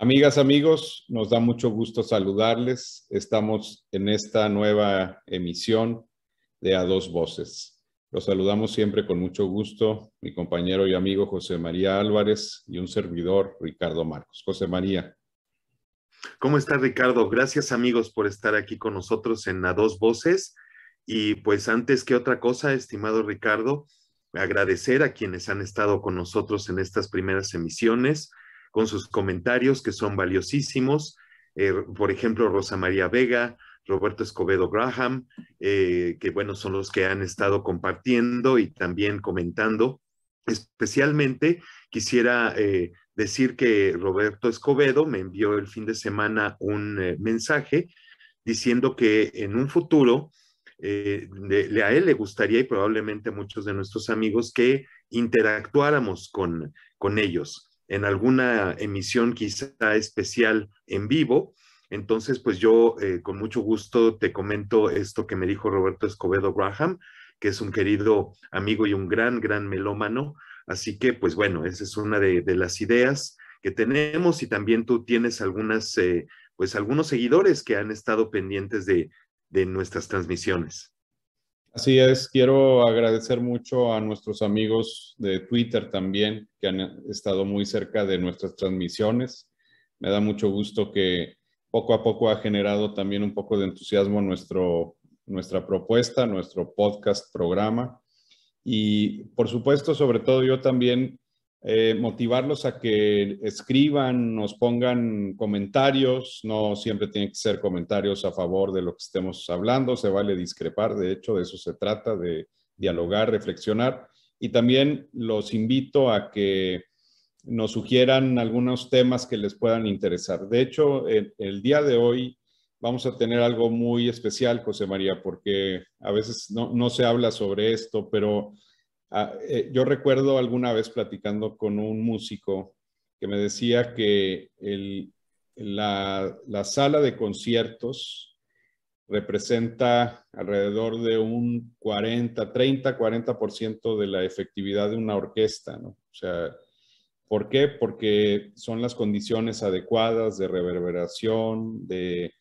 Amigas, amigos, nos da mucho gusto saludarles. Estamos en esta nueva emisión de A Dos Voces. Los saludamos siempre con mucho gusto, mi compañero y amigo José María Álvarez y un servidor, Ricardo Marcos. José María. ¿Cómo está, Ricardo? Gracias, amigos, por estar aquí con nosotros en A Dos Voces. Y pues antes que otra cosa, estimado Ricardo, agradecer a quienes han estado con nosotros en estas primeras emisiones, con sus comentarios que son valiosísimos. Por ejemplo, Rosa María Vega, Roberto Escobedo Graham, que bueno, son los que han estado compartiendo y también comentando. Especialmente quisiera decir que Roberto Escobedo me envió el fin de semana un mensaje diciendo que en un futuro a él le gustaría y probablemente a muchos de nuestros amigos que interactuáramos con ellos en alguna emisión quizá especial en vivo. Entonces, pues yo con mucho gusto te comento esto que me dijo Roberto Escobedo Graham, que es un querido amigo y un gran melómano. Así que, pues bueno, esa es una de las ideas que tenemos y también tú tienes pues algunos seguidores que han estado pendientes de nuestras transmisiones. Así es, quiero agradecer mucho a nuestros amigos de Twitter también, que han estado muy cerca de nuestras transmisiones. Me da mucho gusto que poco a poco ha generado también un poco de entusiasmo nuestra propuesta, nuestro podcast programa. Y por supuesto, sobre todo yo también motivarlos a que escriban, nos pongan comentarios. No siempre tienen que ser comentarios a favor de lo que estemos hablando, se vale discrepar, de hecho de eso se trata, de dialogar, reflexionar. Y también los invito a que nos sugieran algunos temas que les puedan interesar. De hecho, el día de hoy vamos a tener algo muy especial, José María, porque a veces no se habla sobre esto, pero yo recuerdo alguna vez platicando con un músico que me decía que la sala de conciertos representa alrededor de un 30-40% de la efectividad de una orquesta, ¿no? O sea, ¿por qué? Porque son las condiciones adecuadas de reverberación, de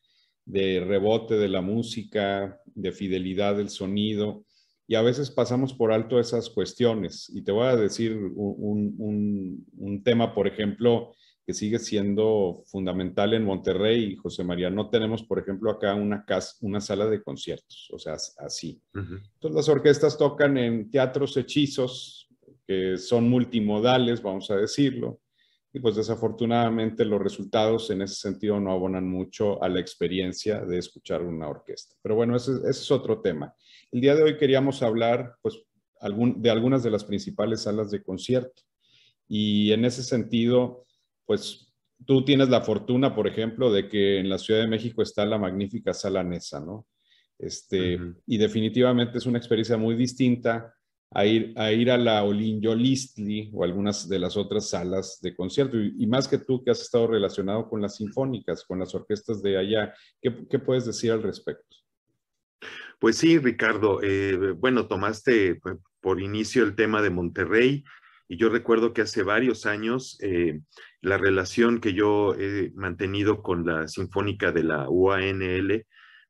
rebote de la música, de fidelidad del sonido, y a veces pasamos por alto esas cuestiones. Y te voy a decir un tema, por ejemplo, que sigue siendo fundamental en Monterrey, José María. No tenemos, por ejemplo, acá una sala de conciertos, o sea, así. Entonces las orquestas tocan en teatros hechizos, que son multimodales, vamos a decirlo, y pues desafortunadamente los resultados en ese sentido no abonan mucho a la experiencia de escuchar una orquesta. Pero bueno, ese es otro tema. El día de hoy queríamos hablar pues, de algunas de las principales salas de concierto. Y en ese sentido, pues tú tienes la fortuna, por ejemplo, de que en la Ciudad de México está la magnífica Sala Nesa, ¿no? Y definitivamente es una experiencia muy distinta a ir a la Olinjolistli o algunas de las otras salas de concierto. Y más que tú que has estado relacionado con las sinfónicas, con las orquestas de allá, ¿qué puedes decir al respecto? Pues sí, Ricardo, bueno, tomaste por inicio el tema de Monterrey y yo recuerdo que hace varios años la relación que yo he mantenido con la Sinfónica de la UANL,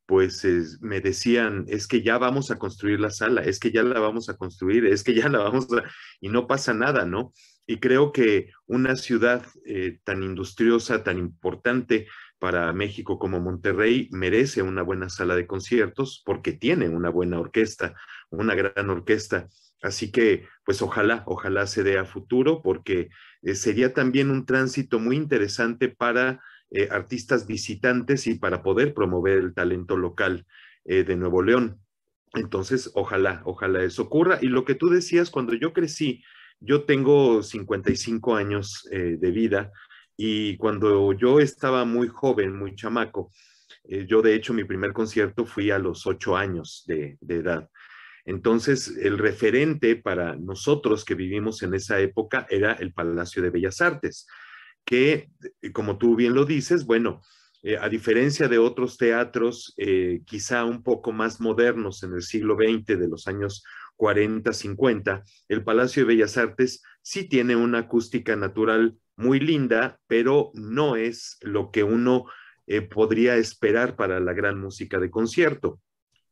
pues me decían, es que ya vamos a construir la sala, es que ya la vamos a construir, es que ya la vamos a... y no pasa nada, ¿no? Y creo que una ciudad tan industriosa, tan importante, para México como Monterrey merece una buena sala de conciertos porque tiene una buena orquesta, una gran orquesta. Así que, pues ojalá se dé a futuro porque sería también un tránsito muy interesante para artistas visitantes y para poder promover el talento local de Nuevo León. Entonces, ojalá eso ocurra. Y lo que tú decías, cuando yo crecí, yo tengo 55 años de vida, y cuando yo estaba muy joven, muy chamaco, yo de hecho mi primer concierto fui a los 8 años de edad. Entonces, el referente para nosotros que vivimos en esa época era el Palacio de Bellas Artes, que, como tú bien lo dices, bueno, a diferencia de otros teatros quizá un poco más modernos en el siglo XX, de los años 40, 50, el Palacio de Bellas Artes sí tiene una acústica natural muy linda, pero no es lo que uno podría esperar para la gran música de concierto.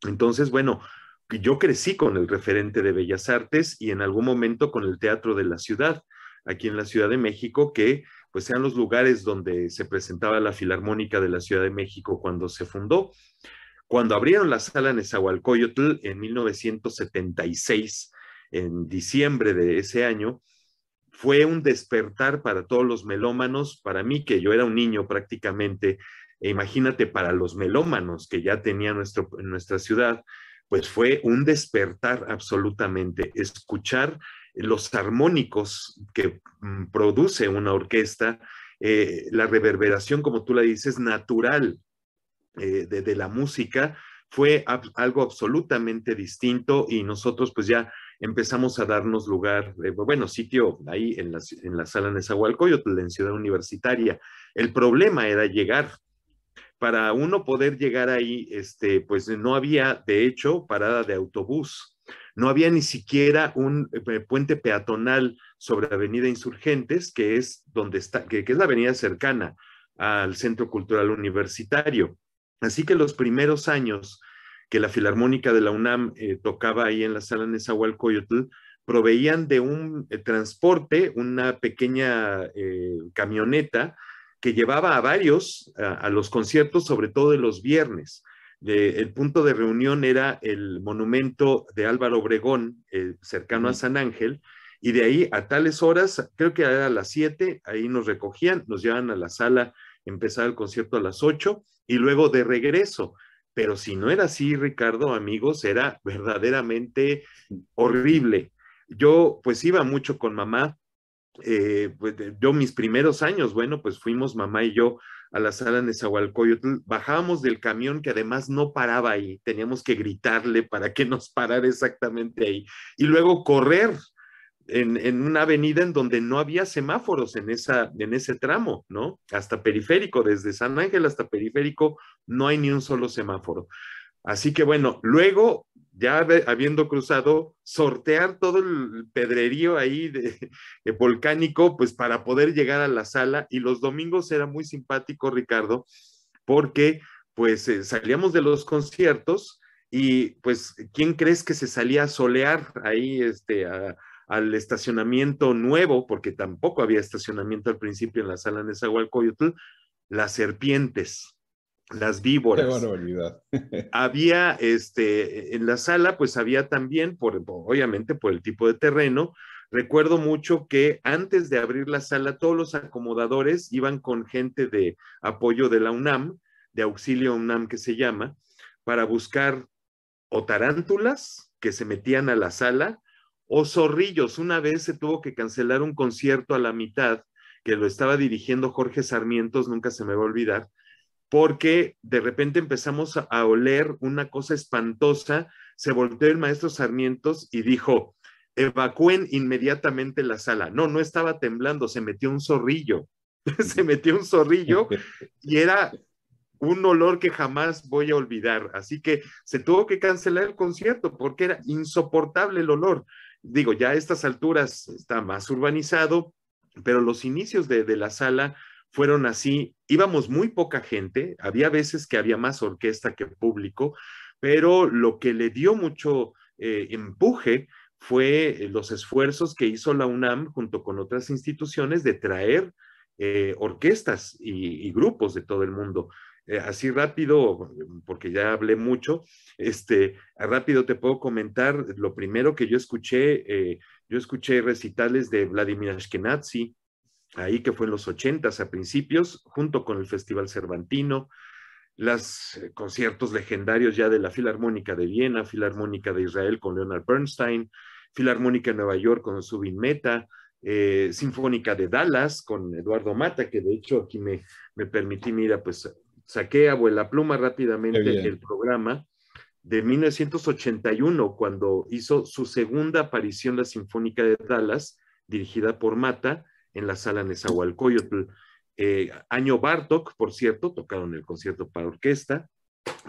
Entonces, bueno, yo crecí con el referente de Bellas Artes y en algún momento con el Teatro de la Ciudad, aquí en la Ciudad de México, que pues eran los lugares donde se presentaba la Filarmónica de la Ciudad de México cuando se fundó. Cuando abrieron la sala Nezahualcóyotl en 1976, en diciembre de ese año, fue un despertar para todos los melómanos, para mí que yo era un niño prácticamente, e imagínate para los melómanos que ya tenía nuestra ciudad, pues fue un despertar absolutamente, escuchar los armónicos que produce una orquesta, la reverberación, como tú la dices, natural de la música, fue algo absolutamente distinto y nosotros pues ya empezamos a darnos lugar, bueno, sitio ahí en la sala Nezahualcóyotl, en Ciudad Universitaria. El problema era llegar. Para uno poder llegar ahí, pues no había, de hecho, parada de autobús. No había ni siquiera un puente peatonal sobre Avenida Insurgentes, que es donde está, que es la avenida cercana al Centro Cultural Universitario. Así que los primeros años que la Filarmónica de la UNAM tocaba ahí en la sala Nezahualcóyotl, proveían de un transporte, una pequeña camioneta que llevaba a varios a los conciertos, sobre todo de los viernes. El punto de reunión era el monumento de Álvaro Obregón, cercano a San Ángel, y de ahí a tales horas, creo que era a las 7, ahí nos recogían, nos llevaban a la sala, empezaba el concierto a las 8, y luego de regreso. Pero si no era así, Ricardo, amigos, era verdaderamente horrible. Yo pues iba mucho con mamá, pues yo mis primeros años, bueno, pues fuimos mamá y yo a la sala Nezahualcóyotl, bajábamos del camión que además no paraba ahí, teníamos que gritarle para que nos parara exactamente ahí, y luego correr en una avenida en donde no había semáforos en ese tramo, ¿no? Hasta Periférico, desde San Ángel hasta Periférico, no hay ni un solo semáforo. Así que bueno, luego, ya habiendo cruzado, sortear todo el pedrerío ahí de volcánico, pues para poder llegar a la sala. Y los domingos era muy simpático, Ricardo, porque pues salíamos de los conciertos y pues, ¿quién crees que se salía a solear ahí al estacionamiento nuevo? Porque tampoco había estacionamiento al principio en la sala de Nezahualcóyotl, las serpientes, las Qué víboras. barbaridad. Había, en la sala, pues había también, obviamente por el tipo de terreno, recuerdo mucho que antes de abrir la sala, todos los acomodadores iban con gente de apoyo de la UNAM, de auxilio UNAM que se llama, para buscar o tarántulas que se metían a la sala, o zorrillos. Una vez se tuvo que cancelar un concierto a la mitad, que lo estaba dirigiendo Jorge Sarmientos, nunca se me va a olvidar, porque de repente empezamos a oler una cosa espantosa, se volteó el maestro Sarmientos y dijo, evacúen inmediatamente la sala. No, no estaba temblando, se metió un zorrillo, se metió un zorrillo y era un olor que jamás voy a olvidar. Así que se tuvo que cancelar el concierto porque era insoportable el olor. Digo, ya a estas alturas está más urbanizado, pero los inicios de la sala fueron así. Íbamos muy poca gente, había veces que había más orquesta que público, pero lo que le dio mucho empuje fue los esfuerzos que hizo la UNAM junto con otras instituciones de traer orquestas y grupos de todo el mundo. Así rápido, porque ya hablé mucho, rápido te puedo comentar lo primero que yo escuché recitales de Vladimir Ashkenazi, ahí que fue en los 80s a principios, junto con el Festival Cervantino, los conciertos legendarios ya de la Filarmónica de Viena, Filarmónica de Israel con Leonard Bernstein, Filarmónica de Nueva York con Zubin Mehta, Sinfónica de Dallas con Eduardo Mata, que de hecho aquí me permití, mira, pues saqué a vuela pluma rápidamente el programa de 1981, cuando hizo su segunda aparición la Sinfónica de Dallas, dirigida por Mata, en la sala Nezahualcóyotl. Año Bartók, por cierto, tocaron el concierto para orquesta,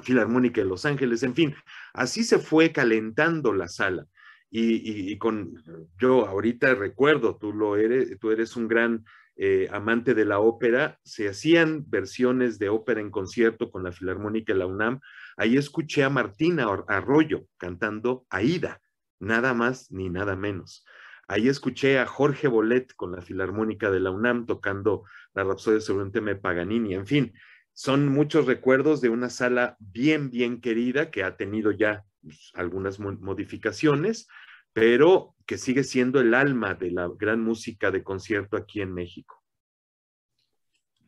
Filarmónica de Los Ángeles, en fin, así se fue calentando la sala. yo ahorita recuerdo, tú eres un gran amante de la ópera, se hacían versiones de ópera en concierto con la Filarmónica de la UNAM. Ahí escuché a Martina Arroyo cantando Aída, nada más ni nada menos. Ahí escuché a Jorge Bolet con la Filarmónica de la UNAM tocando la Rapsodia sobre un tema de Paganini. En fin, son muchos recuerdos de una sala bien, bien querida que ha tenido ya pues, algunas modificaciones, pero que sigue siendo el alma de la gran música de concierto aquí en México.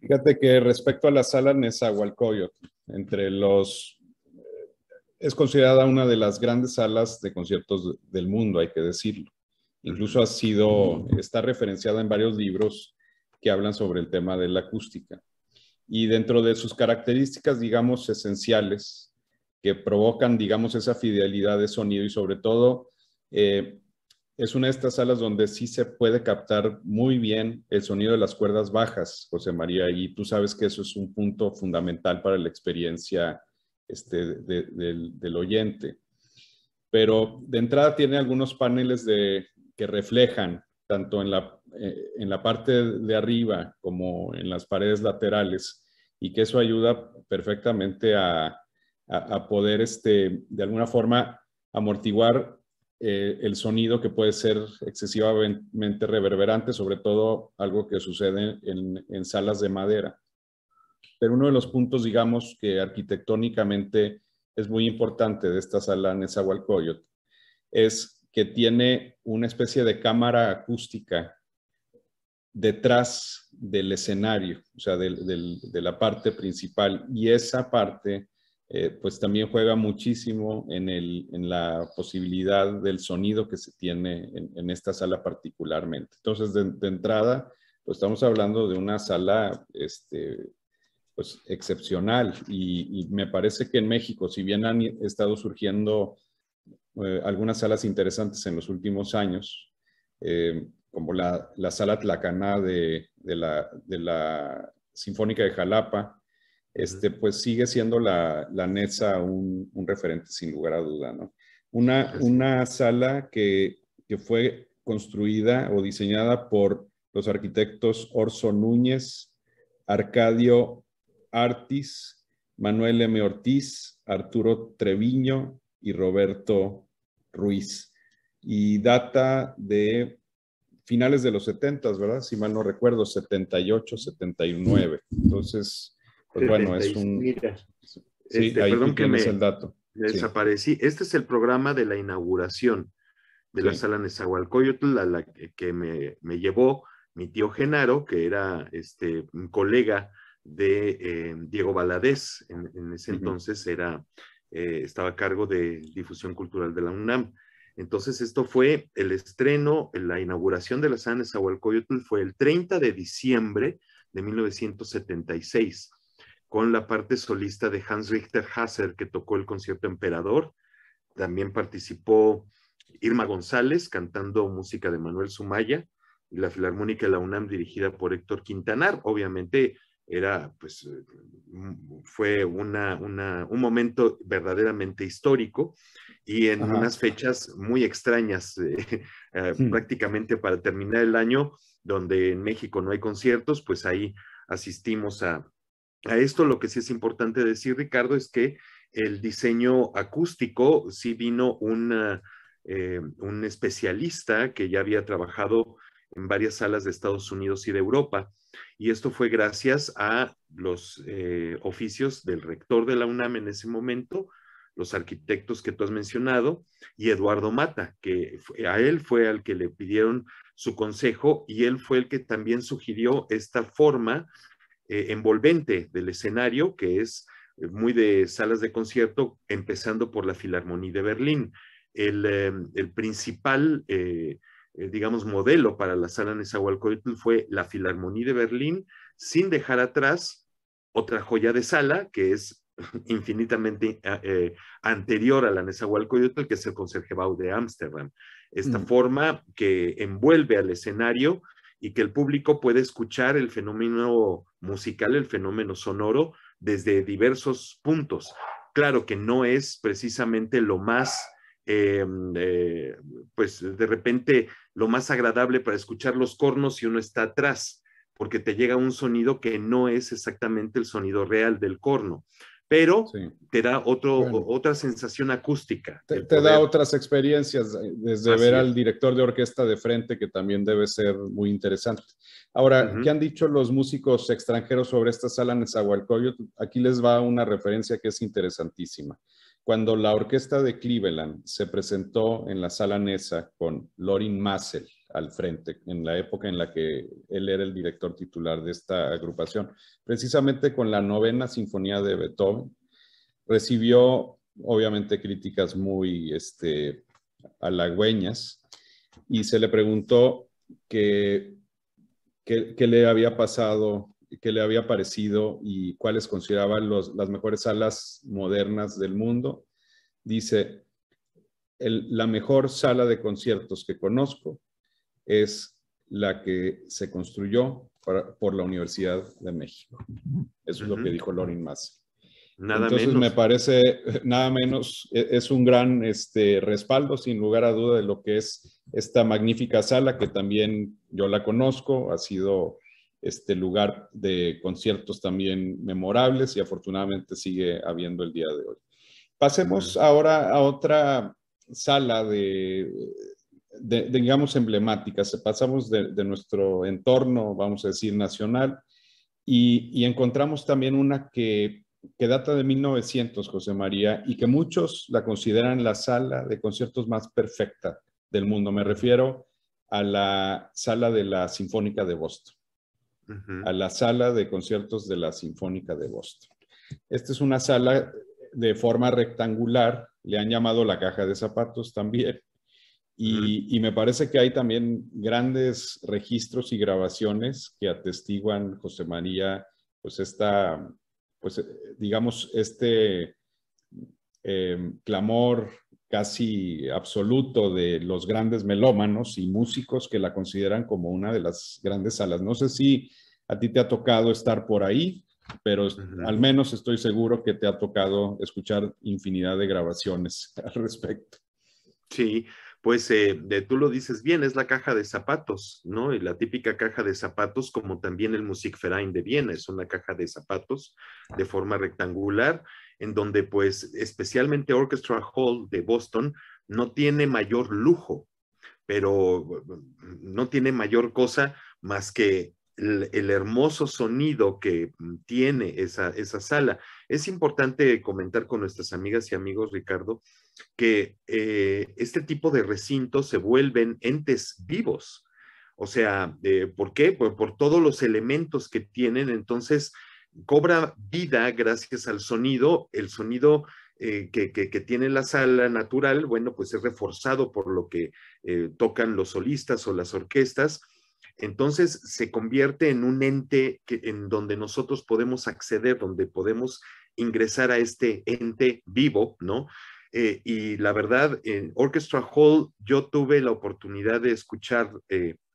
Fíjate que respecto a la sala Nezahualcóyotl, es considerada una de las grandes salas de conciertos del mundo, hay que decirlo. Incluso está referenciada en varios libros que hablan sobre el tema de la acústica. Y dentro de sus características, digamos, esenciales, que provocan, digamos, esa fidelidad de sonido y sobre todo, es una de estas salas donde sí se puede captar muy bien el sonido de las cuerdas bajas, José María, y tú sabes que eso es un punto fundamental para la experiencia del oyente. Pero de entrada tiene algunos paneles que reflejan tanto en la parte de arriba como en las paredes laterales, y que eso ayuda perfectamente a poder de alguna forma amortiguar el sonido que puede ser excesivamente reverberante, sobre todo algo que sucede en salas de madera. Pero uno de los puntos, digamos, que arquitectónicamente es muy importante de esta sala Nezahualcóyotl es que tiene una especie de cámara acústica detrás del escenario, o sea, de la parte principal. Y esa parte, pues también juega muchísimo en la posibilidad del sonido que se tiene en esta sala particularmente. Entonces, de entrada, pues estamos hablando de una sala, pues excepcional. Y me parece que en México, si bien han estado surgiendo algunas salas interesantes en los últimos años, como la sala Tlacaná de la Sinfónica de Jalapa, pues sigue siendo la NESA un referente sin lugar a duda, ¿no? Una sala que fue construida o diseñada por los arquitectos Orso Núñez, Arcadio Artis, Manuel M. Ortiz, Arturo Treviño y Roberto Ruiz. Y data de finales de los 70, ¿verdad? Si mal no recuerdo, 78, 79. Entonces, pues bueno, es un... Mira, sí, ahí perdón tú tienes el dato. Desaparecí. Sí. Este es el programa de la inauguración de la sala Nezahualcóyotl, a la que me llevó mi tío Genaro, que era un colega de Diego Valadez. En ese entonces estaba a cargo de difusión cultural de la UNAM. Entonces esto fue el estreno, la inauguración de la sala Nezahualcóyotl fue el 30 de diciembre de 1976, con la parte solista de Hans Richter Hasser, que tocó el concierto Emperador. También participó Irma González cantando música de Manuel Sumaya, y la Filarmónica de la UNAM dirigida por Héctor Quintanar. Obviamente fue un momento verdaderamente histórico y en unas fechas muy extrañas, prácticamente para terminar el año, donde en México no hay conciertos, pues ahí asistimos a esto. Lo que sí es importante decir, Ricardo, es que el diseño acústico sí vino un especialista que ya había trabajado en varias salas de Estados Unidos y de Europa, y esto fue gracias a los oficios del rector de la UNAM en ese momento, los arquitectos que tú has mencionado, y Eduardo Mata, que a él fue al que le pidieron su consejo, y él fue el que también sugirió esta forma envolvente del escenario, que es muy de salas de concierto, empezando por la Filarmonía de Berlín. El principal, digamos, modelo para la sala Nezahualcóyotl fue la Filarmonía de Berlín, sin dejar atrás otra joya de sala, que es infinitamente anterior a la Nezahualcóyotl, que es el Concertgebouw de Ámsterdam. Esta forma que envuelve al escenario y que el público puede escuchar el fenómeno musical, el fenómeno sonoro, desde diversos puntos. Claro que no es precisamente lo más eh, eh, pues de repente lo más agradable para escuchar los cornos si uno está atrás, porque te llega un sonido que no es exactamente el sonido real del corno, pero Sí. te da Bueno, otra sensación acústica, el te da poder, otras experiencias, desde ver así al es. director de orquesta de frente, que también debe ser muy interesante. Ahora, ¿qué Ujú. han dicho los músicos extranjeros sobre esta sala Nezahualcóyotl? Aquí les va una referencia que es interesantísima. Cuando la orquesta de Cleveland se presentó en la sala Neza con Lorin Maazel al frente, en la época en la que él era el director titular de esta agrupación, precisamente con la novena sinfonía de Beethoven, recibió obviamente críticas muy halagüeñas, y se le preguntó qué le había pasado, qué le había parecido y cuáles consideraba las mejores salas modernas del mundo. Dice, la mejor sala de conciertos que conozco es la que se construyó por la Universidad de México. Eso es lo que Ujú. dijo Lorin Maazel. Nada Entonces me menos. parece, nada menos, es un gran respaldo, sin lugar a duda, de lo que es esta magnífica sala, que también yo la conozco, ha sido este lugar de conciertos también memorables, y afortunadamente sigue habiendo el día de hoy. Pasemos Ujú. ahora a otra sala digamos, emblemática. Pasamos de nuestro entorno, vamos a decir, nacional, y encontramos también una que data de 1900, José María, y que muchos la consideran la sala de conciertos más perfecta del mundo. Me Ujú. refiero a la sala de la Sinfónica de Boston, Ujú. a la sala de conciertos de la Sinfónica de Boston. Esta es una sala de forma rectangular, le han llamado la caja de zapatos también, Ujú. y me parece que hay también grandes registros y grabaciones que atestiguan, José María, pues digamos, clamor casi absoluto de los grandes melómanos y músicos que la consideran como una de las grandes salas. No sé si a ti te ha tocado estar por ahí, pero al Ujú. menos estoy seguro que te ha tocado escuchar infinidad de grabaciones al respecto. Sí, pues tú lo dices bien, es la caja de zapatos, ¿no? Y la típica caja de zapatos, como también el Musikverein de Viena, es una caja de zapatos de forma rectangular, en donde pues especialmente Orchestra Hall de Boston no tiene mayor lujo, pero no tiene mayor cosa más que el hermoso sonido que tiene esa sala. Es importante comentar con nuestras amigas y amigos, Ricardo, que este tipo de recintos se vuelven entes vivos. O sea, ¿por qué? Por todos los elementos que tienen, entonces cobra vida gracias al sonido. El sonido que tiene la sala natural, bueno, pues es reforzado por lo que tocan los solistas o las orquestas. Entonces se convierte en un ente en donde nosotros podemos acceder, donde podemos ingresar a este ente vivo, ¿no? Y la verdad, en Orchestra Hall yo tuve la oportunidad de escuchar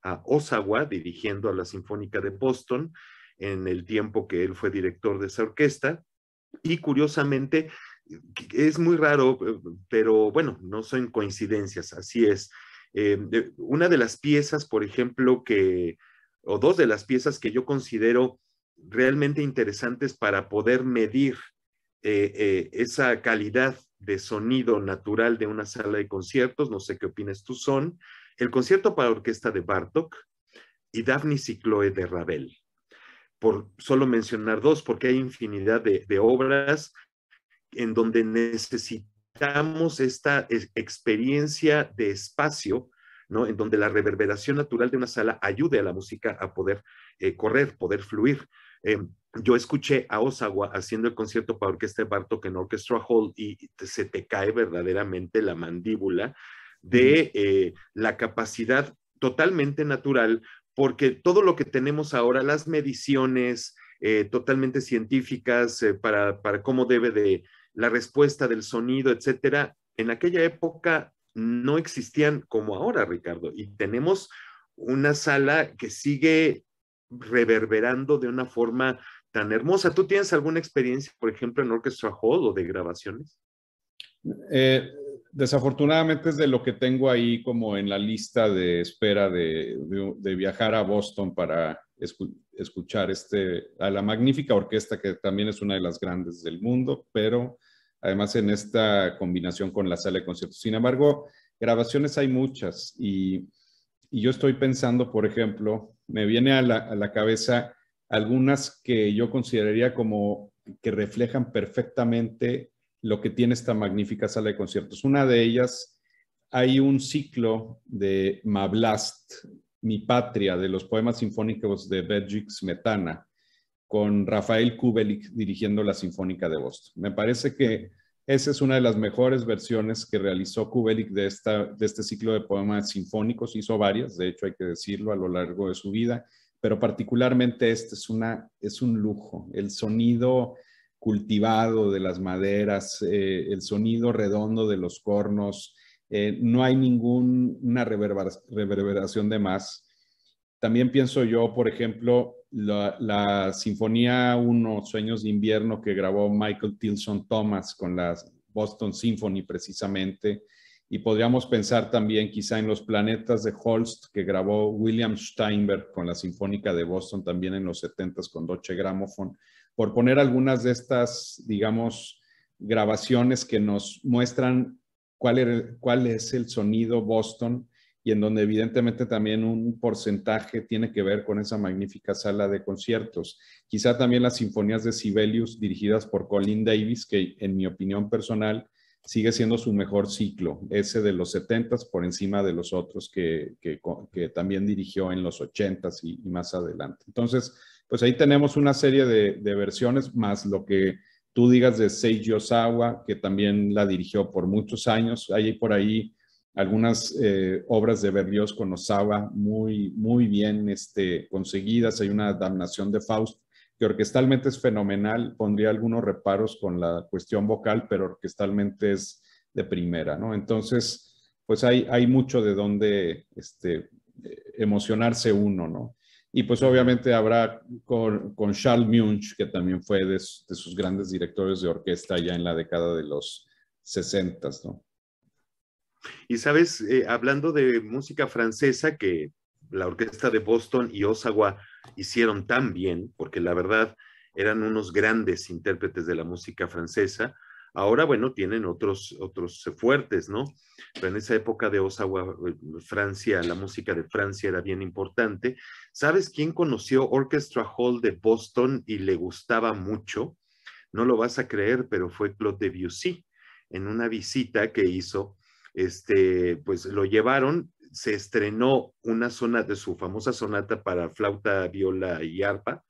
a Osawa dirigiendo a la Sinfónica de Boston en el tiempo que él fue director de esa orquesta. Y curiosamente, es muy raro, pero bueno, no son coincidencias, así es. Una de las piezas, por ejemplo, o dos de las piezas que yo considero realmente interesantes para poder medir esa calidad de sonido natural de una sala de conciertos, no sé qué opinas tú, son el concierto para orquesta de Bartók y Daphnis y Chloe de Ravel, por solo mencionar dos, porque hay infinidad de obras en donde necesitamos esta experiencia de espacio, ¿no? En donde la reverberación natural de una sala ayude a la música a poder correr, poder fluir. Yo escuché a Osawa haciendo el concierto para orquesta de Bartók en Orchestra Hall y se te cae verdaderamente la mandíbula de la capacidad totalmente natural, porque todo lo que tenemos ahora, las mediciones totalmente científicas para cómo debe de la respuesta del sonido, etcétera, en aquella época no existían como ahora, Ricardo, y tenemos una sala que sigue reverberando de una forma tan hermosa. ¿Tú tienes alguna experiencia, por ejemplo, en Orchestra Hall o de grabaciones? Eh, Desafortunadamente es de lo que tengo ahí como en la lista de espera de viajar a Boston para escuchar a la magnífica orquesta que también es una de las grandes del mundo, pero además en esta combinación con la sala de conciertos. Sin embargo, grabaciones hay muchas y yo estoy pensando, por ejemplo, me viene a la cabeza algunas que yo consideraría como que reflejan perfectamente lo que tiene esta magnífica sala de conciertos. Una de ellas, hay un ciclo de Mablast, Mi Patria, de los poemas sinfónicos de Bedřich Smetana, con Rafael Kubelik dirigiendo la Sinfónica de Boston. Me parece que esa es una de las mejores versiones que realizó Kubelik de este ciclo de poemas sinfónicos. Hizo varias, de hecho hay que decirlo, a lo largo de su vida, pero particularmente este es un lujo. El sonido cultivado de las maderas, el sonido redondo de los cornos, no hay ninguna reverberación de más. También pienso yo, por ejemplo, la Sinfonía 1, Sueños de Invierno, que grabó Michael Tilson Thomas con la Boston Symphony precisamente. Y podríamos pensar también quizá en Los Planetas de Holst, que grabó William Steinberg con la Sinfónica de Boston también en los 70s con Deutsche Grammophon, por poner algunas de estas, digamos, grabaciones que nos muestran cuál es el sonido Boston y en donde evidentemente también un porcentaje tiene que ver con esa magnífica sala de conciertos. Quizá también las sinfonías de Sibelius dirigidas por Colin Davis, que en mi opinión personal sigue siendo su mejor ciclo, ese de los 70s por encima de los otros que también dirigió en los 80s y más adelante. Entonces, pues ahí tenemos una serie de versiones, más lo que tú digas de Seiji Ozawa, que también la dirigió por muchos años. Hay por ahí algunas obras de Berlioz con Ozawa muy bien conseguidas. Hay una damnación de Faust que orquestalmente es fenomenal. Pondría algunos reparos con la cuestión vocal, pero orquestalmente es de primera, ¿no? Entonces, pues hay mucho de dónde emocionarse uno, ¿no? Y pues obviamente habrá con Charles Munch, que también fue de sus grandes directores de orquesta ya en la década de los 60, ¿no? Y sabes, hablando de música francesa, que la orquesta de Boston y Ozawa hicieron tan bien, porque la verdad eran unos grandes intérpretes de la música francesa. Ahora, bueno, tienen otros fuertes, ¿no? Pero en esa época de Ozawa, Francia, la música de Francia era bien importante. ¿Sabes quién conoció Orchestra Hall de Boston y le gustaba mucho? No lo vas a creer, pero fue Claude Debussy en una visita que hizo. Pues lo llevaron, se estrenó una zona de su famosa sonata para flauta, viola y arpa.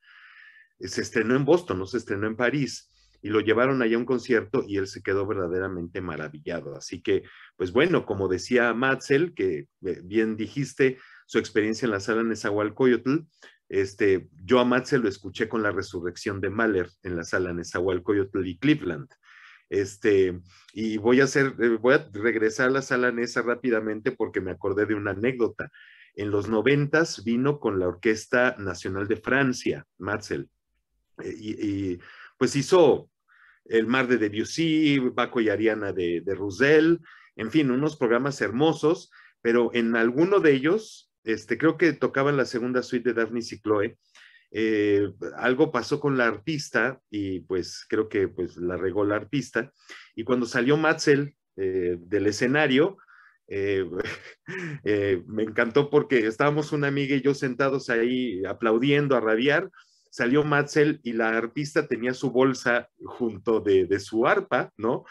Se estrenó en Boston, no se estrenó en París, y lo llevaron allá a un concierto y él se quedó verdaderamente maravillado. Así que, pues bueno, como decía Matzel, que bien dijiste, su experiencia en la sala Nezahualcóyotl, yo a Matzel lo escuché con la resurrección de Mahler en la sala Nezahualcóyotl y Cleveland. Y voy a regresar a la sala Nesa rápidamente porque me acordé de una anécdota. En los 90s vino con la Orquesta Nacional de Francia, Matzel, pues hizo El Mar de Debussy, Baco y Ariana de Roussel, en fin, unos programas hermosos, pero en alguno de ellos, creo que tocaban la segunda suite de Daphnis y Chloe. Algo pasó con la artista y pues creo que pues la regó la artista, y cuando salió Matzel del escenario, eh, me encantó porque estábamos una amiga y yo sentados ahí aplaudiendo a rabiar. Salió Matzel y la artista tenía su bolsa junto de su arpa, ¿no?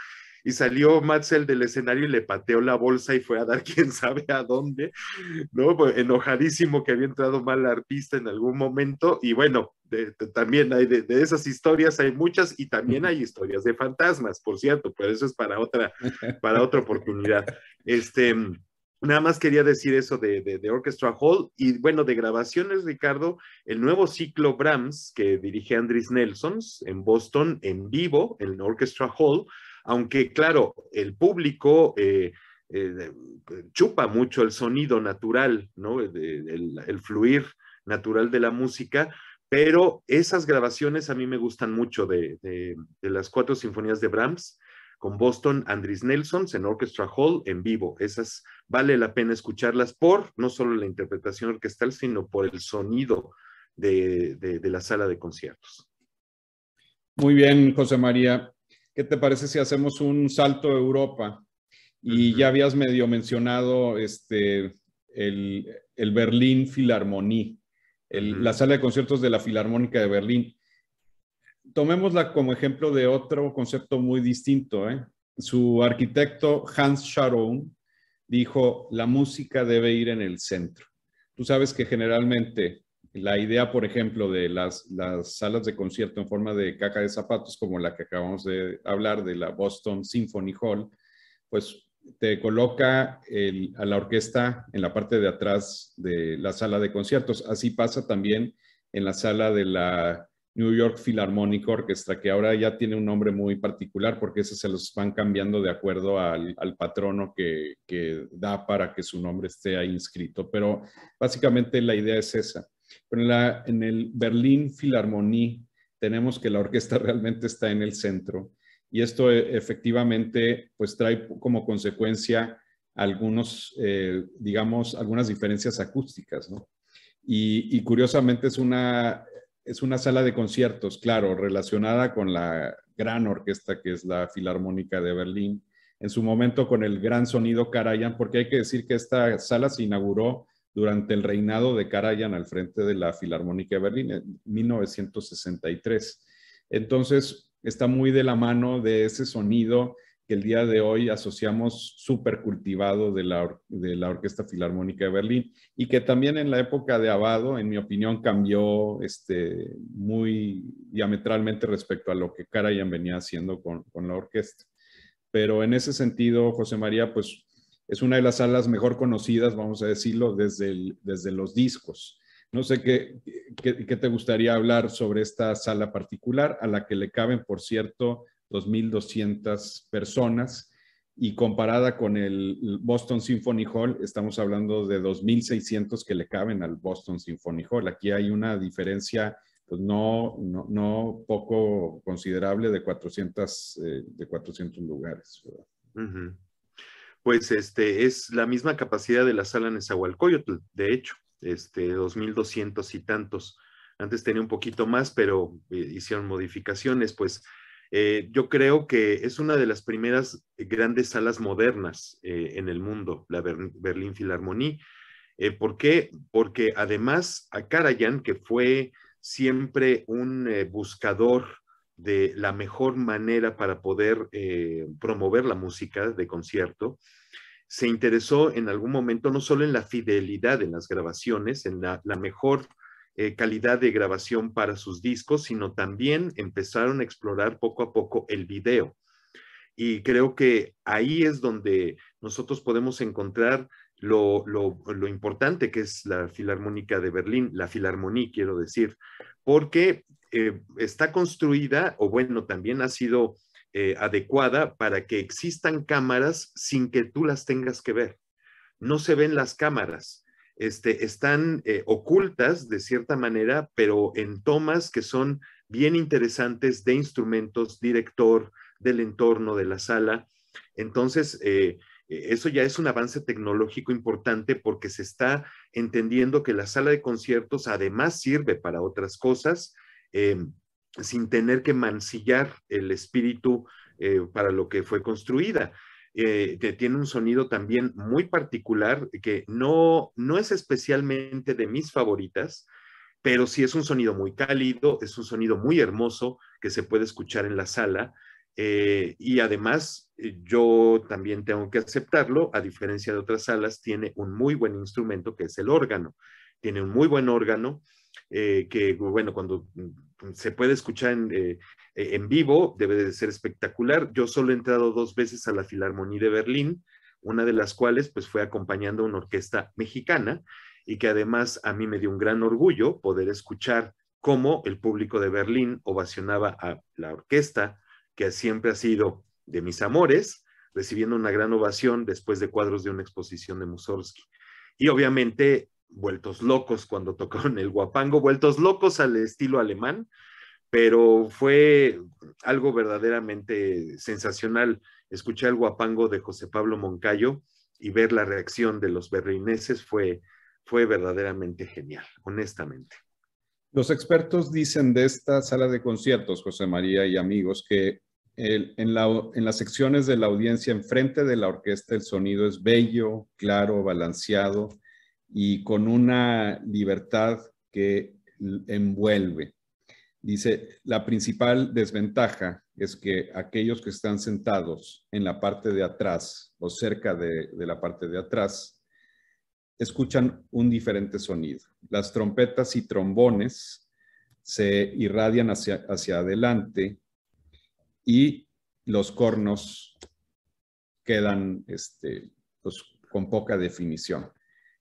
Y salió Matzel del escenario y le pateó la bolsa y fue a dar quién sabe a dónde, ¿no? Pues enojadísimo que había entrado mal la artista en algún momento. Y bueno, también hay de esas historias, hay muchas, y también hay historias de fantasmas, por cierto, pero eso es para otra oportunidad. Nada más quería decir eso de Orchestra Hall. Y bueno, de grabaciones, Ricardo, el nuevo ciclo Brahms que dirige Andris Nelsons en Boston en vivo, en Orchestra Hall, aunque claro, el público chupa mucho el sonido natural, ¿no? El fluir natural de la música, pero esas grabaciones a mí me gustan mucho de las 4 sinfonías de Brahms, con Boston Andris Nelsons en Orchestra Hall en vivo. Esas vale la pena escucharlas por no solo la interpretación orquestal, sino por el sonido de la sala de conciertos. Muy bien, José María. ¿Qué te parece si hacemos un salto a Europa? Y ya habías medio mencionado el Berlín Philharmonie, la sala de conciertos de la Filarmónica de Berlín. Tomémosla como ejemplo de otro concepto muy distinto, ¿eh? Su arquitecto Hans Scharoun dijo, la música debe ir en el centro. Tú sabes que generalmente la idea, por ejemplo, de las salas de concierto en forma de caja de zapatos, como la que acabamos de hablar de la Boston Symphony Hall, pues te coloca a la orquesta en la parte de atrás de la sala de conciertos. Así pasa también en la sala de la New York Philharmonic Orchestra, que ahora ya tiene un nombre muy particular porque esos se los van cambiando de acuerdo al patrono que da para que su nombre esté ahí inscrito. Pero básicamente la idea es esa. Pero en el Berlín Philharmonie tenemos que la orquesta realmente está en el centro y esto efectivamente pues trae como consecuencia algunos, digamos, algunas diferencias acústicas, ¿no? Y curiosamente es una sala de conciertos, claro, relacionada con la gran orquesta que es la Filarmónica de Berlín, en su momento con el gran sonido Karajan, porque hay que decir que esta sala se inauguró durante el reinado de Karajan al frente de la Filarmónica de Berlín en 1963. Entonces, está muy de la mano de ese sonido que el día de hoy asociamos súper cultivado de la Orquesta Filarmónica de Berlín y que también en la época de Abbado, en mi opinión, cambió muy diametralmente respecto a lo que Karajan venía haciendo con la orquesta. Pero en ese sentido, José María, pues es una de las salas mejor conocidas, vamos a decirlo, desde los discos. No sé qué te gustaría hablar sobre esta sala particular, a la que le caben, por cierto, 2,200 personas, y comparada con el Boston Symphony Hall, estamos hablando de 2,600 que le caben al Boston Symphony Hall. Aquí hay una diferencia, pues no poco considerable de 400 lugares, ¿verdad? Pues es la misma capacidad de la sala Nezahualcóyotl, de hecho, 2,200 y tantos. Antes tenía un poquito más, pero hicieron modificaciones. Pues yo creo que es una de las primeras grandes salas modernas en el mundo, la Berlín Philharmonie. ¿Por qué? Porque además a Karajan, que fue siempre un buscador de la mejor manera para poder promover la música de concierto, se interesó en algún momento no solo en la fidelidad en las grabaciones, en la mejor calidad de grabación para sus discos, sino también empezaron a explorar poco a poco el video. Y creo que ahí es donde nosotros podemos encontrar lo importante que es la Filarmónica de Berlín, la Filarmonie, quiero decir, porque está construida, o bueno, también ha sido adecuada para que existan cámaras sin que tú las tengas que ver. No se ven las cámaras, están ocultas de cierta manera, pero en tomas que son bien interesantes de instrumentos, director, del entorno de la sala. Entonces, eso ya es un avance tecnológico importante porque se está entendiendo que la sala de conciertos además sirve para otras cosas, sin tener que mancillar el espíritu para lo que fue construida. Tiene un sonido también muy particular que no es especialmente de mis favoritas, pero sí es un sonido muy cálido, es un sonido muy hermoso que se puede escuchar en la sala. Y además, yo también tengo que aceptarlo, a diferencia de otras salas, tiene un muy buen instrumento que es el órgano. Tiene un muy buen órgano que, bueno, cuando se puede escuchar en vivo, debe de ser espectacular. Yo solo he entrado 2 veces a la Filarmonie de Berlín, una de las cuales pues fue acompañando a una orquesta mexicana y que además a mí me dio un gran orgullo poder escuchar cómo el público de Berlín ovacionaba a la orquesta, que siempre ha sido de mis amores, recibiendo una gran ovación después de cuadros de una exposición de Mussorgsky. Y obviamente vueltos locos cuando tocaron el guapango, vueltos locos al estilo alemán, pero fue algo verdaderamente sensacional. Escuché el guapango de José Pablo Moncayo y ver la reacción de los berlineses fue verdaderamente genial, honestamente. Los expertos dicen de esta sala de conciertos, José María y amigos, que en las secciones de la audiencia enfrente de la orquesta el sonido es bello, claro, balanceado y con una libertad que envuelve. Dice, la principal desventaja es que aquellos que están sentados en la parte de atrás o cerca de la parte de atrás escuchan un diferente sonido. Las trompetas y trombones se irradian hacia adelante y los cornos quedan pues, con poca definición.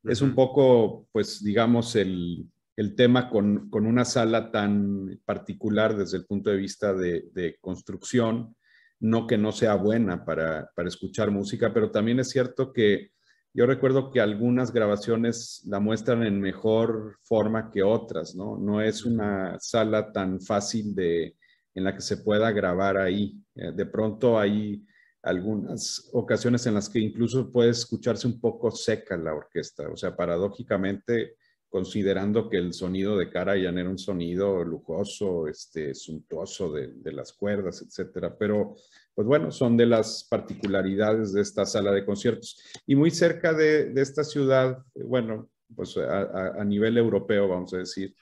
Es un poco, pues, digamos, el tema con una sala tan particular desde el punto de vista de construcción, no que no sea buena para escuchar música, pero también es cierto que yo recuerdo que algunas grabaciones la muestran en mejor forma que otras, ¿no? No es una sala tan fácil en la que se pueda grabar ahí. De pronto hay algunas ocasiones en las que incluso puede escucharse un poco seca la orquesta, o sea, paradójicamente, considerando que el sonido de Karajan era un sonido lujoso, suntuoso de las cuerdas, etcétera, pero pues bueno, son de las particularidades de esta sala de conciertos. Y muy cerca de esta ciudad, bueno, pues a nivel europeo, vamos a decir,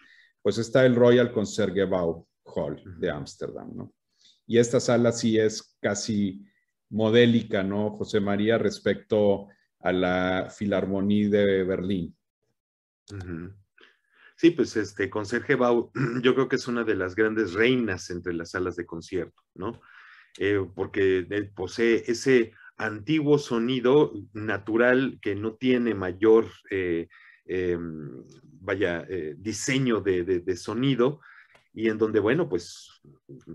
pues está el Royal Concertgebouw Hall de Ámsterdam, ¿no? Y esta sala sí es casi modélica, ¿no, José María, respecto a la Filarmonía de Berlín? Sí, pues Concertgebouw, yo creo que es una de las grandes reinas entre las salas de concierto, ¿no? Porque posee ese antiguo sonido natural que no tiene mayor, diseño de sonido, y en donde, bueno, pues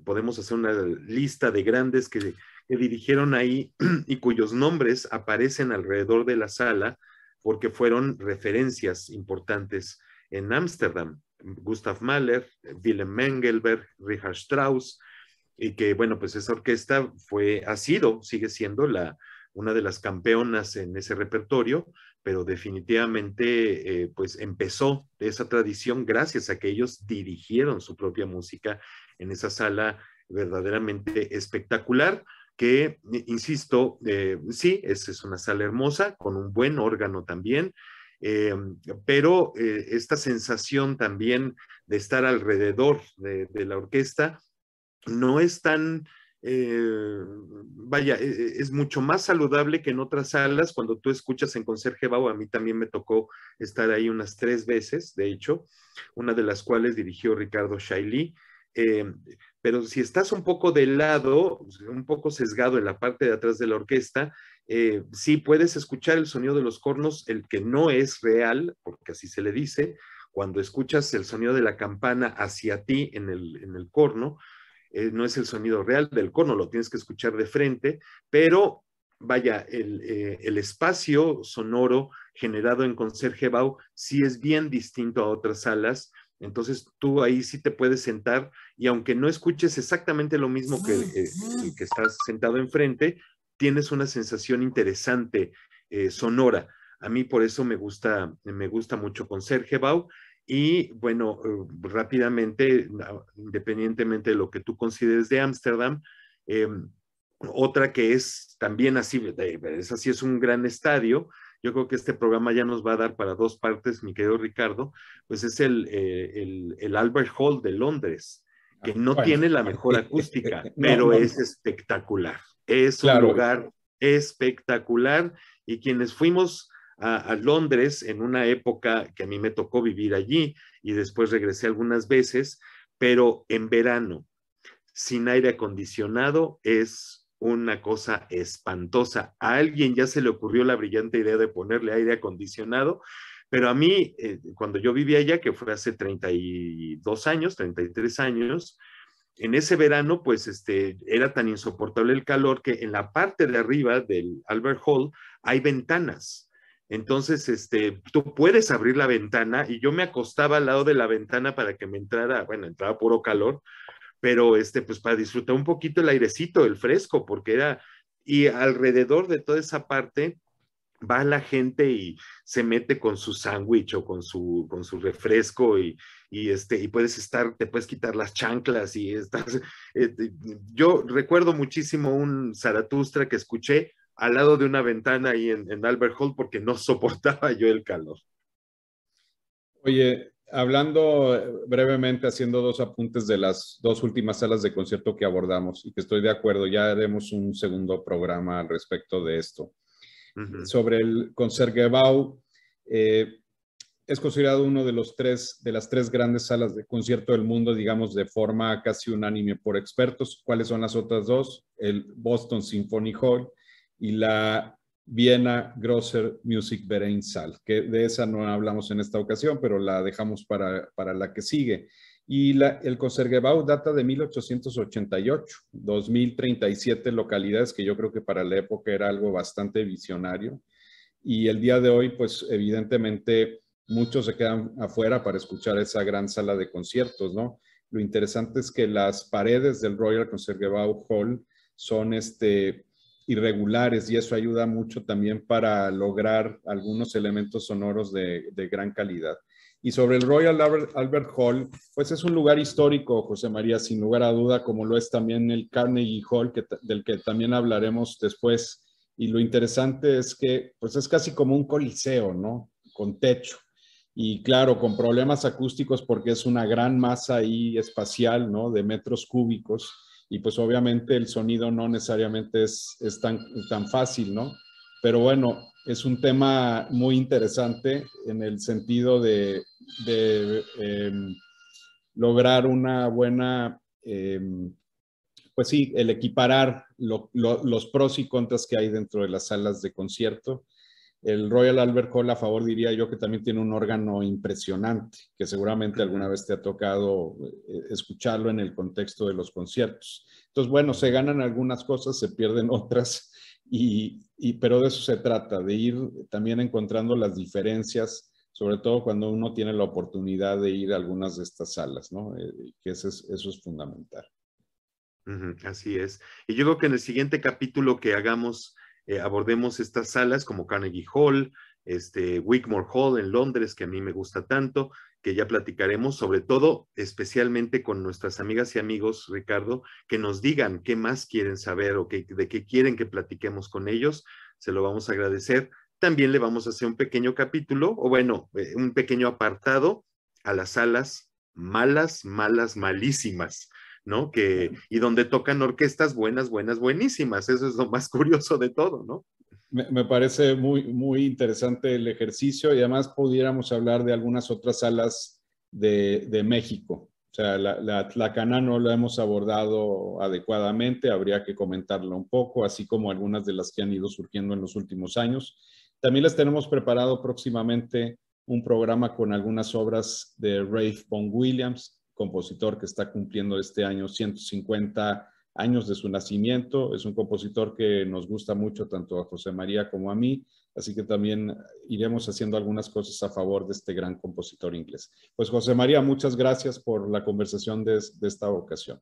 podemos hacer una lista de grandes que dirigieron ahí y cuyos nombres aparecen alrededor de la sala porque fueron referencias importantes en Ámsterdam. Gustav Mahler, Wilhelm Mengelberg, Richard Strauss, y que, bueno, pues esa orquesta sigue siendo una de las campeonas en ese repertorio, pero definitivamente pues empezó esa tradición gracias a que ellos dirigieron su propia música en esa sala verdaderamente espectacular, que, insisto, sí, es una sala hermosa, con un buen órgano también, pero esta sensación también de estar alrededor de la orquesta no es tan, es mucho más saludable que en otras salas. Cuando tú escuchas en Concertgebouw, a mí también me tocó estar ahí unas 3 veces, de hecho, una de las cuales dirigió Ricardo Chailly. Pero si estás un poco de lado, un poco sesgado en la parte de atrás de la orquesta, sí puedes escuchar el sonido de los cornos, el que no es real, porque así se le dice, cuando escuchas el sonido de la campana hacia ti en el corno, no es el sonido real del corno, lo tienes que escuchar de frente, pero vaya, el espacio sonoro generado en Concertgebouw sí es bien distinto a otras salas. Entonces tú ahí sí te puedes sentar y aunque no escuches exactamente lo mismo que el que estás sentado enfrente, tienes una sensación interesante sonora. A mí por eso me gusta mucho Concertgebouw. Y bueno, rápidamente, independientemente de lo que tú consideres de Ámsterdam, otra que es también así, es un gran estadio. Yo creo que este programa ya nos va a dar para 2 partes, mi querido Ricardo, pues es el Albert Hall de Londres, que no Bueno, tiene la mejor acústica, no, pero no, es espectacular. Es un claro, lugar espectacular y quienes fuimos a Londres en una época que a mí me tocó vivir allí y después regresé algunas veces, pero en verano, sin aire acondicionado, es una cosa espantosa. A alguien ya se le ocurrió la brillante idea de ponerle aire acondicionado, pero a mí, cuando yo vivía allá, que fue hace 32 años, 33 años, en ese verano, pues era tan insoportable el calor que en la parte de arriba del Albert Hall hay ventanas. Entonces, tú puedes abrir la ventana y yo me acostaba al lado de la ventana para que me entrara, bueno, entraba puro calor, pero pues para disfrutar un poquito el airecito, el fresco, porque y alrededor de toda esa parte va la gente y se mete con su sándwich o con su refresco y te puedes quitar las chanclas y estás. Eh, yo recuerdo muchísimo un Zaratustra que escuché al lado de una ventana ahí en Albert Hall porque no soportaba yo el calor. Oye, hablando brevemente, haciendo dos apuntes de las dos últimas salas de concierto que abordamos y que estoy de acuerdo, ya haremos un segundo programa al respecto de esto. Sobre el Concertgebouw, es considerado uno de las tres grandes salas de concierto del mundo, digamos, de forma casi unánime por expertos. ¿Cuáles son las otras dos? El Boston Symphony Hall y la Vienna Grosser Musikvereinssaal, que de esa no hablamos en esta ocasión, pero la dejamos para la que sigue. Y el Concertgebouw data de 1888, 2037 localidades, que yo creo que para la época era algo bastante visionario. Y el día de hoy, pues evidentemente muchos se quedan afuera para escuchar esa gran sala de conciertos, ¿no? Lo interesante es que las paredes del Royal Concertgebouw Hall son irregulares y eso ayuda mucho también para lograr algunos elementos sonoros de gran calidad. Y sobre el Royal Albert Hall, pues es un lugar histórico, José María, sin lugar a duda, como lo es también el Carnegie Hall, del que también hablaremos después. Y lo interesante es que pues es casi como un coliseo, ¿no? Con techo. Y claro, con problemas acústicos porque es una gran masa ahí espacial, ¿no? De metros cúbicos. Y pues obviamente el sonido no necesariamente es tan fácil, ¿no? Pero bueno, es un tema muy interesante en el sentido de lograr una buena, pues sí, el equiparar los pros y contras que hay dentro de las salas de concierto. El Royal Albert Hall, a favor, diría yo que también tiene un órgano impresionante, que seguramente alguna vez te ha tocado escucharlo en el contexto de los conciertos. Entonces, bueno, se ganan algunas cosas, se pierden otras, pero de eso se trata, de ir también encontrando las diferencias, sobre todo cuando uno tiene la oportunidad de ir a algunas de estas salas, ¿no? Que eso es fundamental. Así es. Y yo creo que en el siguiente capítulo que hagamos, abordemos estas salas como Carnegie Hall, Wigmore Hall en Londres, que a mí me gusta tanto, que ya platicaremos, sobre todo, especialmente con nuestras amigas y amigos, Ricardo, que nos digan qué más quieren saber o de qué quieren que platiquemos con ellos. Se lo vamos a agradecer. También le vamos a hacer un pequeño capítulo, o bueno, un pequeño apartado a las salas malas, malas, malísimas, ¿no? Y donde tocan orquestas buenas, buenas, buenísimas. Eso es lo más curioso de todo, ¿no? Me parece muy, muy interesante el ejercicio y además pudiéramos hablar de algunas otras salas de México. O sea, la Cana no la hemos abordado adecuadamente, habría que comentarla un poco, así como algunas de las que han ido surgiendo en los últimos años. También les tenemos preparado próximamente un programa con algunas obras de Ralph Vaughan Williams, compositor que está cumpliendo este año 150 años de su nacimiento. Es un compositor que nos gusta mucho tanto a José María como a mí, así que también iremos haciendo algunas cosas a favor de este gran compositor inglés. Pues José María, muchas gracias por la conversación de esta ocasión.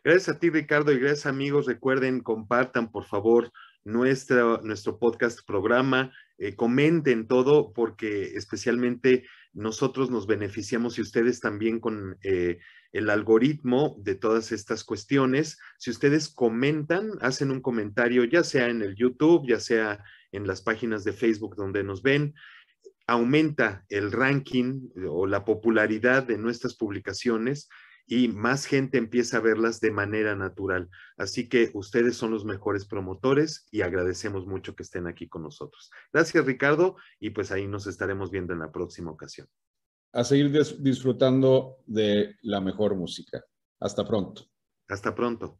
Gracias a ti, Ricardo, y gracias, amigos. Recuerden, compartan, por favor, nuestro podcast programa, comenten todo, porque especialmente nosotros nos beneficiamos y ustedes también con el algoritmo de todas estas cuestiones. Si ustedes comentan, hacen un comentario, ya sea en el YouTube, ya sea en las páginas de Facebook donde nos ven, aumenta el ranking o la popularidad de nuestras publicaciones y más gente empieza a verlas de manera natural. Así que ustedes son los mejores promotores y agradecemos mucho que estén aquí con nosotros. Gracias, Ricardo, y pues ahí nos estaremos viendo en la próxima ocasión. A seguir disfrutando de la mejor música. Hasta pronto. Hasta pronto.